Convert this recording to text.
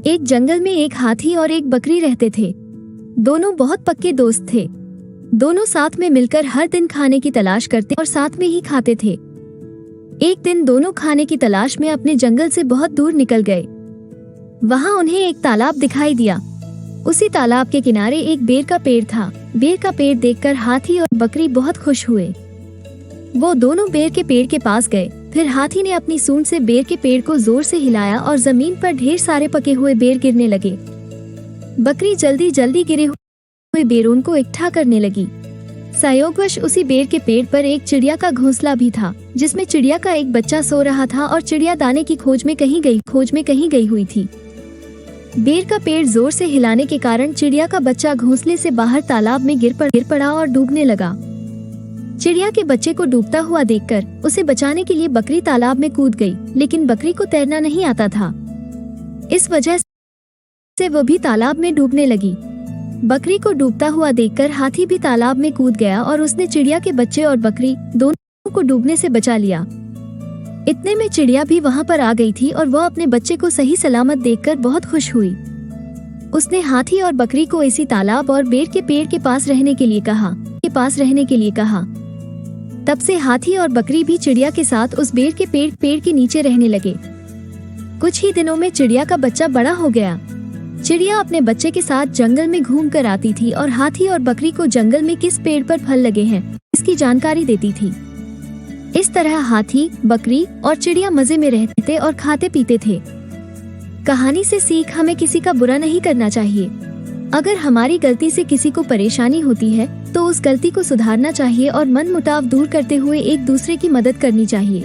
एक जंगल में एक हाथी और एक बकरी रहते थे। दोनों बहुत पक्के दोस्त थे। दोनों साथ में मिलकर हर दिन खाने की तलाश करते और साथ में ही खाते थे। एक दिन दोनों खाने की तलाश में अपने जंगल से बहुत दूर निकल गए। वहां उन्हें एक तालाब दिखाई दिया। उसी तालाब के किनारे एक बेर का पेड़ था। बेर का पेड़ देखकर हाथी और बकरी बहुत खुश हुए। वो दोनों बेर के पेड़ के पास गए। फिर हाथी ने अपनी सूंड से बेर के पेड़ को जोर से हिलाया और जमीन पर ढेर सारे पके हुए बेर गिरने लगे। बकरी जल्दी जल्दी गिरे हुए बेरों को इकट्ठा करने लगी। संयोगवश उसी बेर के पेड़ पर एक चिड़िया का घोंसला भी था, जिसमें चिड़िया का एक बच्चा सो रहा था और चिड़िया दाने की खोज में कहीं गई हुई थी। बेर का पेड़ जोर से हिलाने के कारण चिड़िया का बच्चा घोंसले से बाहर तालाब में गिर पड़ा और डूबने लगा। चिड़िया के बच्चे को डूबता हुआ देखकर उसे बचाने के लिए बकरी तालाब में कूद गई, लेकिन बकरी को तैरना नहीं आता था। इस वजह से वो भी तालाब में डूबने लगी। बकरी को डूबता हुआ देखकर हाथी भी तालाब में कूद गया और उसने चिड़िया के बच्चे और बकरी दोनों को डूबने से बचा लिया। इतने में चिड़िया भी वहां पर आ गई थी और वह अपने बच्चे को सही सलामत देखकर बहुत खुश हुई। उसने हाथी और बकरी को इसी तालाब और बेर के पेड़ के पास रहने के लिए कहा। तब से हाथी और बकरी भी चिड़िया के साथ उस बेर के पेड़ के नीचे रहने लगे। कुछ ही दिनों में चिड़िया का बच्चा बड़ा हो गया। चिड़िया अपने बच्चे के साथ जंगल में घूम कर आती थी और हाथी और बकरी को जंगल में किस पेड़ पर फल लगे हैं इसकी जानकारी देती थी। इस तरह हाथी, बकरी और चिड़िया मजे में रहते थे और खाते पीते थे। कहानी से सीख, हमें किसी का बुरा नहीं करना चाहिए। अगर हमारी गलती से किसी को परेशानी होती है तो उस गलती को सुधारना चाहिए और मनमुटाव दूर करते हुए एक दूसरे की मदद करनी चाहिए।